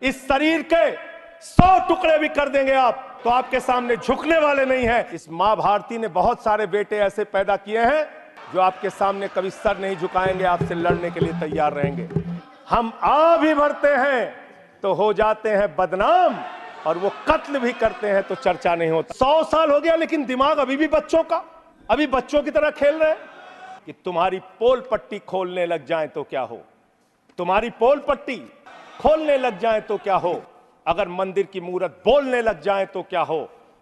इस शरीर के 100 टुकड़े भी कर देंगे आप तो आपके सामने झुकने वाले नहीं हैं। इस मां भारती ने बहुत सारे बेटे ऐसे पैदा किए हैं जो आपके सामने कभी सर नहीं झुकाएंगे, आपसे लड़ने के लिए तैयार रहेंगे। हम आ भी बढ़ते हैं तो हो जाते हैं बदनाम, और वो कत्ल भी करते हैं तो चर्चा नहीं होता। 100 साल हो गया लेकिन दिमाग अभी भी बच्चों का, अभी बच्चों की तरह खेल रहे हैं। कि तुम्हारी पोल पट्टी खोलने लग जाए तो क्या हो, तुम्हारी पोल पट्टी खोलने लग जाए तो क्या हो, अगर मंदिर की मूरत बोलने लग जाए तो क्या हो।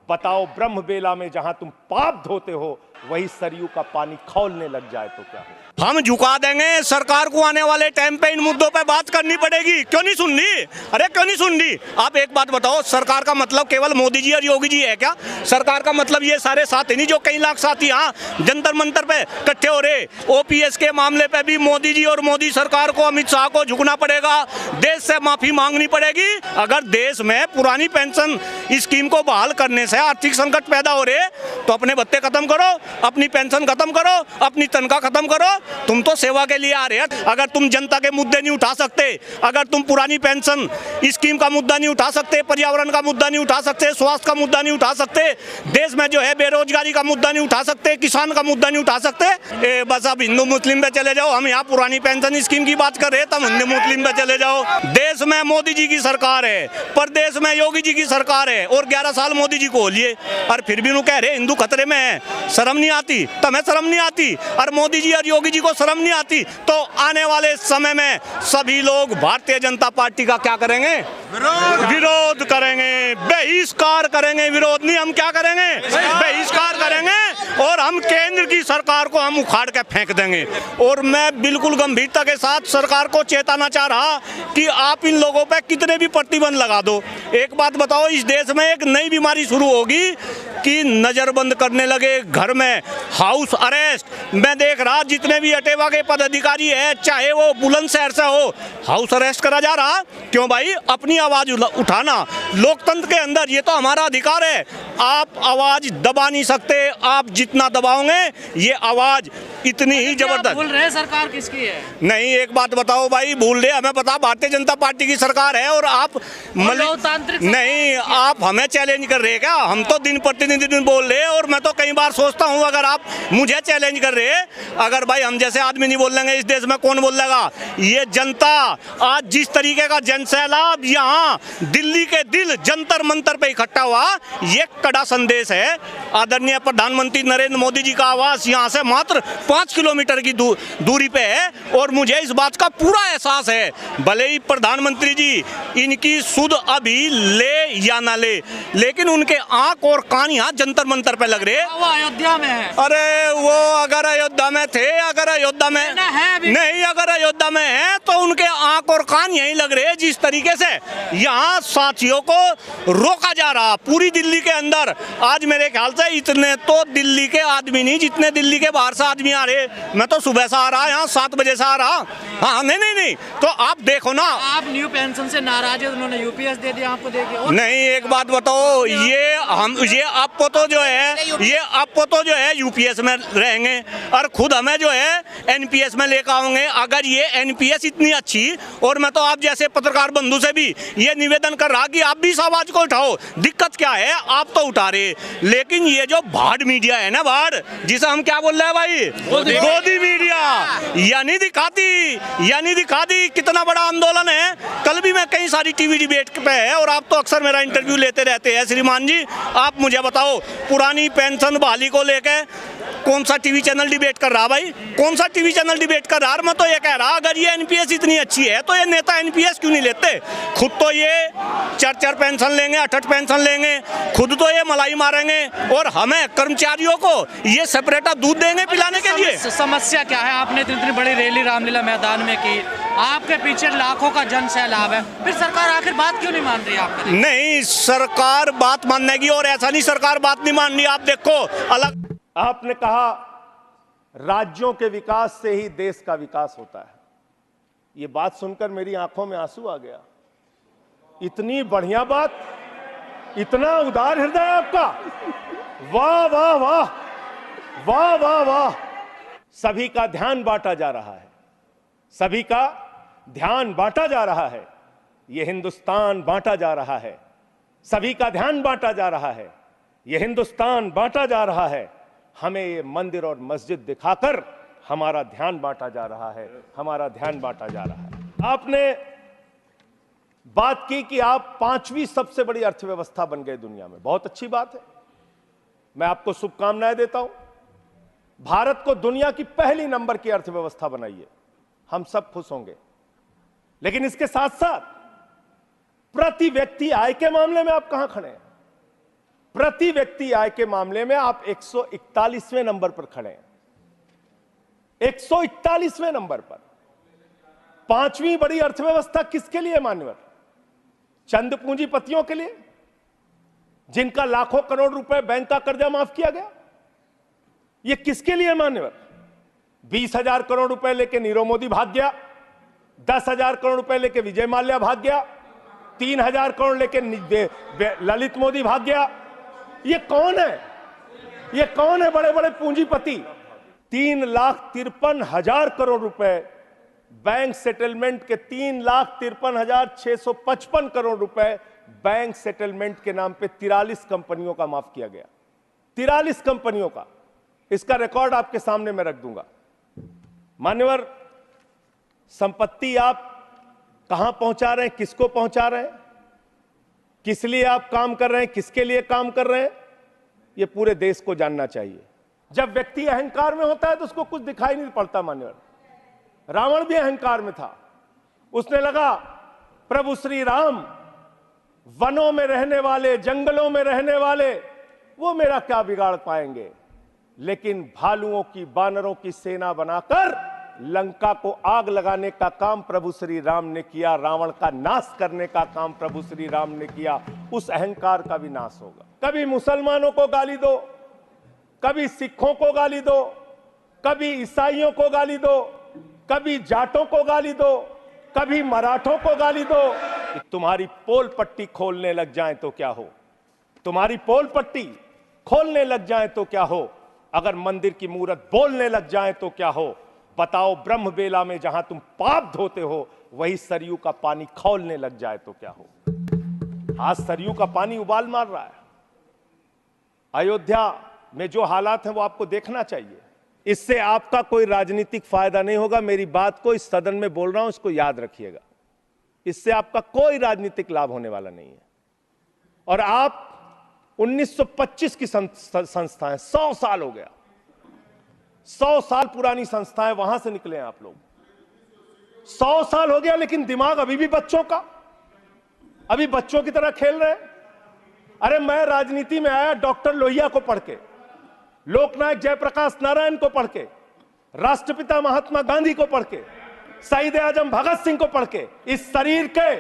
बताओ ब्रह्म बेला में जहां तुम पाप धोते हो वही सरयू का पानी खौलने लग जाए तो क्या हो। हम झुका देंगे सरकार को, आने वाले टाइम पे इन मुद्दों पे बात करनी पड़ेगी। क्यों नहीं सुन रही? अरे क्यों नहीं सुन रही? आप एक बात बताओ, सरकार का मतलब केवल मोदी जी और योगी जी है क्या? सरकार का मतलब ये सारे साथी नहीं जो कई लाख साथी यहाँ जंतर मंतर पे इकट्ठे हो रहे। ओपीएस के मामले पे भी मोदी जी और मोदी सरकार को, अमित शाह को झुकना पड़ेगा, देश से माफी मांगनी पड़ेगी। अगर देश में पुरानी पेंशन स्कीम को बहाल करने से आर्थिक संकट पैदा हो रहे तो अपने भत्ते खत्म करो, अपनी पेंशन खत्म करो, अपनी तनख्वाह खत्म करो। तुम तो सेवा के लिए आ रहे हैं। अगर तुम जनता के मुद्दे नहीं उठा सकते, अगर तुम पुरानी पेंशन स्कीम का मुद्दा नहीं उठा सकते, पर्यावरण का मुद्दा नहीं उठा सकते, स्वास्थ्य का मुद्दा नहीं उठा सकते, देश में जो है बेरोजगारी का मुद्दा नहीं उठा सकते, किसान का मुद्दा नहीं उठा सकते, बस अब हिंदू मुस्लिम पे चले जाओ। हम यहाँ पुरानी पेंशन स्कीम की बात कर रहे हैं, तब हिंदू मुस्लिम पे चले जाओ। देश में मोदी जी की सरकार है, प्रदेश में योगी जी की सरकार है, और 11 साल मोदी जी को हो लिए, और फिर भी कह रहे हिंदू खतरे में है। शर्म नहीं आती? तुम्हें शर्म नहीं आती? और मोदी जी और योगी जी को शर्म नहीं आती? तो आने वाले समय में सभी लोग भारतीय जनता पार्टी का क्या करेंगे? विरोध करेंगे, बहिष्कार करेंगे। विरोध नहीं, हम क्या करेंगे? बहिष्कार करेंगे, और हम केंद्र की सरकार को हम उखाड़ के फेंक देंगे। और मैं बिल्कुल गंभीरता के साथ सरकार को चेताना चाह रहा कि आप इन लोगों पे कितने भी प्रतिबंध लगा दो, एक बात बताओ, इस देश में एक नई बीमारी शुरू होगी कि नजरबंद करने लगे, घर में हाउस अरेस्ट। मैं देख रहा जितने भी अटेवा के पदाधिकारी है, चाहे वो बुलंदशहर से हो, हाउस अरेस्ट करा जा रहा। क्यों भाई? अपनी आवाज उठाना लोकतंत्र के अंदर ये तो हमारा अधिकार है। आप आवाज दबा नहीं सकते, आप जितना दबाओगे ये आवाज इतनी ही जबरदस्त। भूल रहे सरकार किसकी है? नहीं, एक बात बताओ भाई, भूल रहे? हमें पता भारतीय जनता पार्टी की सरकार है, और आप लोकतांत्रिक नहीं, आप हमें चैलेंज कर रहे हैं क्या? हम तो दिन प्रतिदिन बोल रहे हैं, और मैं तो कई बार सोचता हूं अगर आप मुझे चैलेंज कर रहे हैं, अगर भाई हम जैसे आदमी नहीं बोल लेंगे इस देश में कौन बोल लेगा? ये जनता आज जिस तरीके का जनसैलाब यहाँ दिल्ली के दिल जंतर मंतर पे इकट्ठा हुआ, ये कड़ा संदेश है। आदरणीय प्रधानमंत्री नरेंद्र मोदी जी का आवास यहाँ से मात्र 5 किलोमीटर की दूरी पे है, और मुझे इस बात का पूरा एहसास है, भले ही प्रधानमंत्री जी इनकी सुध अभी ले या ना ले, लेकिन उनके आंख और कान यहाँ जंतर मंतर पे लग रहे। वो अयोध्या में है। अरे वो अगर अयोध्या में थे, अगर अयोध्या में नहीं, अगर अयोध्या में है तो उनके आंख और कान यहीं लग रहे। जिस तरीके से यहाँ साथियों को रोका जा रहा पूरी दिल्ली के अंदर, आज मेरे ख्याल से इतने तो दिल्ली के आदमी नहीं जितने दिल्ली के बाहर से आदमी आ रहे। मैं तो सुबह से आ रहा, यहाँ 7 बजे से आ रहा। हाँ, नहीं, तो आप देखो ना, आप न्यू पेंशन से नाराज है, उन्होंने यूपीएस दे दिया आपको, देखिए। नहीं, एक बात बताओ, ये आपको तो जो है यूपीएस में रहेंगे, और खुद हमें जो है एनपीएस में लेकर आओगे। अगर ये एनपीएस इतनी अच्छी, और मैं तो आप जैसे पत्रकार बंधु से भी ये निवेदन कर रहा कि आप भी इस आवाज को उठाओ। दिक्कत क्या है? आप तो उठा रहे, लेकिन ये जो भाड़ मीडिया है ना, भाड़ जिसे हम क्या बोल रहे हैं भाई, गोदी मीडिया, यानी दिखाती कितना बड़ा आंदोलन है। कल भी मैं कई सारी टीवी डिबेट पे है, और आप तो अक्सर मेरा इंटरव्यू लेते रहते हैं। श्रीमान जी, आप मुझे बताओ, पुरानी पेंशन बहाली को लेकर कौन सा टीवी चैनल डिबेट कर रहा भाई? कौन सा टीवी चैनल डिबेट कर रहा? मैं तो ये कह रहा, अगर ये एनपीएस इतनी अच्छी है तो ये नेता एनपीएस क्यों नहीं लेते? खुद तो ये 4 पेंशन लेंगे, 8 पेंशन लेंगे, खुद तो ये मलाई मारेंगे, और हमें कर्मचारियों को ये सेपरेटा दूध देंगे पिलाने के लिए। समस्या क्या है? आपने इतनी बड़ी रैली रामलीला मैदान में की, आपके पीछे लाखों का जन सैलाब है, फिर सरकार आखिर बात क्यों नहीं मान रही आपकी? नहीं, सरकार बात मानने की, और ऐसा नहीं सरकार बात नहीं मान रही। आप देखो, अलग आपने कहा राज्यों के विकास से ही देश का विकास होता है। ये बात सुनकर मेरी आंखों में आंसू आ गया। इतनी बढ़िया बात, इतना उदार हृदय आपका, वाह वाह वाह वाह वाह वाह। सभी का ध्यान बांटा जा रहा है, सभी का ध्यान बांटा जा रहा है। ये हिंदुस्तान बांटा जा रहा है, सभी का ध्यान बांटा जा रहा है, ये हिंदुस्तान बांटा जा रहा है। हमें ये मंदिर और मस्जिद दिखाकर हमारा ध्यान बांटा जा रहा है, हमारा ध्यान बांटा जा रहा है। आपने बात की कि आप 5वीं सबसे बड़ी अर्थव्यवस्था बन गए दुनिया में, बहुत अच्छी बात है, मैं आपको शुभकामनाएं देता हूं। भारत को दुनिया की पहली नंबर की अर्थव्यवस्था बनाइए, हम सब खुश होंगे। लेकिन इसके साथ साथ प्रति व्यक्ति आय के मामले में आप कहां खड़े हैं? प्रति व्यक्ति आय के मामले में आप 141वें नंबर पर खड़े हैं, 141वें नंबर पर। 5वीं बड़ी अर्थव्यवस्था किसके लिए मान्यवर? चंद पूंजीपतियों के लिए, जिनका लाखों करोड़ रुपए बैंक का कर्जा माफ किया गया। यह किसके लिए मान्यवर? 20,000 करोड़ रुपए लेके नीरव मोदी भाग गया, 10,000 करोड़ रुपए लेके विजय माल्या भाग गया, 3,000 करोड़ लेके ललित मोदी भाग गया। ये कौन है? ये कौन है बड़े बड़े पूंजीपति? 3,53,000 करोड़ रुपए बैंक सेटलमेंट के, 3,53,655 करोड़ रुपए बैंक सेटलमेंट के नाम पे 43 कंपनियों का माफ किया गया, 43 कंपनियों का। इसका रिकॉर्ड आपके सामने मैं रख दूंगा। मान्यवर, संपत्ति आप कहां पहुंचा रहे हैं, किसको पहुंचा रहे हैं, किस लिए आप काम कर रहे हैं, किसके लिए काम कर रहे हैं, यह पूरे देश को जानना चाहिए। जब व्यक्ति अहंकार में होता है तो उसको कुछ दिखाई नहीं पड़ता। मान्यवर, रावण भी अहंकार में था, उसने लगा प्रभु श्री राम वनों में रहने वाले, जंगलों में रहने वाले, वो मेरा क्या बिगाड़ पाएंगे। लेकिन भालुओं की, बानरों की सेना बनाकर लंका को आग लगाने का काम प्रभु श्री राम ने किया, रावण का नाश करने का काम प्रभु श्री राम ने किया। उस अहंकार का भी नाश होगा। कभी मुसलमानों को गाली दो, कभी सिखों को गाली दो, कभी ईसाइयों को गाली दो, कभी जाटों को गाली दो, कभी मराठों को गाली दो। कि तुम्हारी पोल पट्टी खोलने लग जाए तो क्या हो, तुम्हारी पोल पट्टी खोलने लग जाए तो क्या हो, अगर मंदिर की मूरत बोलने लग जाए तो क्या हो। बताओ, ब्रह्म बेला में जहां तुम पाप धोते हो, वही सरयू का पानी खौलने लग जाए तो क्या हो। आज सरयू का पानी उबाल मार रहा है। अयोध्या में जो हालात हैं वो आपको देखना चाहिए। इससे आपका कोई राजनीतिक फायदा नहीं होगा। मेरी बात को इस सदन में बोल रहा हूं, इसको याद रखिएगा। इससे आपका कोई राजनीतिक लाभ होने वाला नहीं है। और आप 1925 की संस्थाएं, 100 साल हो गया, 100 साल पुरानी संस्थाएं, वहां से निकले हैं आप लोग। 100 साल हो गया, लेकिन दिमाग अभी भी बच्चों का, अभी बच्चों की तरह खेल रहे हैं। अरे मैं राजनीति में आया डॉक्टर लोहिया को पढ़ के, लोकनायक जयप्रकाश नारायण को पढ़ के, राष्ट्रपिता महात्मा गांधी को पढ़ के, शहीद आजम भगत सिंह को पढ़ के। इस शरीर के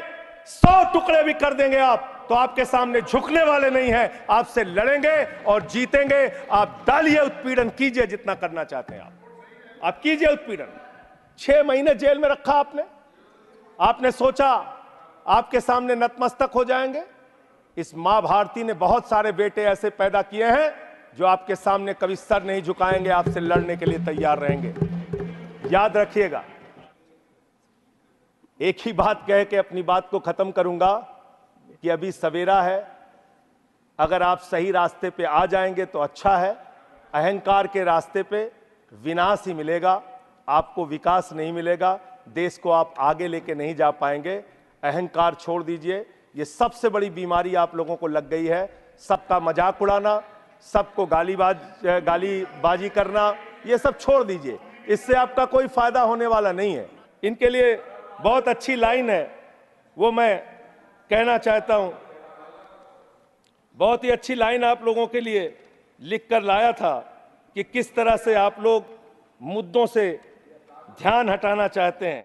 100 टुकड़े भी कर देंगे आप तो आपके सामने झुकने वाले नहीं हैं, आपसे लड़ेंगे और जीतेंगे। आप डालिए, उत्पीड़न कीजिए, जितना करना चाहते हैं आप कीजिए उत्पीड़न। 6 महीने जेल में रखा आपने सोचा आपके सामने नतमस्तक हो जाएंगे। इस मां भारती ने बहुत सारे बेटे ऐसे पैदा किए हैं जो आपके सामने कभी सर नहीं झुकाएंगे, आपसे लड़ने के लिए तैयार रहेंगे। याद रखिएगा। एक ही बात कह के अपनी बात को खत्म करूंगा कि अभी सवेरा है। अगर आप सही रास्ते पे आ जाएंगे तो अच्छा है। अहंकार के रास्ते पे विनाश ही मिलेगा, आपको विकास नहीं मिलेगा। देश को आप आगे लेके नहीं जा पाएंगे। अहंकार छोड़ दीजिए। ये सबसे बड़ी बीमारी आप लोगों को लग गई है। सबका मजाक उड़ाना, सबको गालीबाजी करना, ये सब छोड़ दीजिए। इससे आपका कोई फायदा होने वाला नहीं है। इनके लिए बहुत अच्छी लाइन है, वो मैं कहना चाहता हूं। बहुत ही अच्छी लाइन आप लोगों के लिए लिख कर लाया था कि किस तरह से आप लोग मुद्दों से ध्यान हटाना चाहते हैं।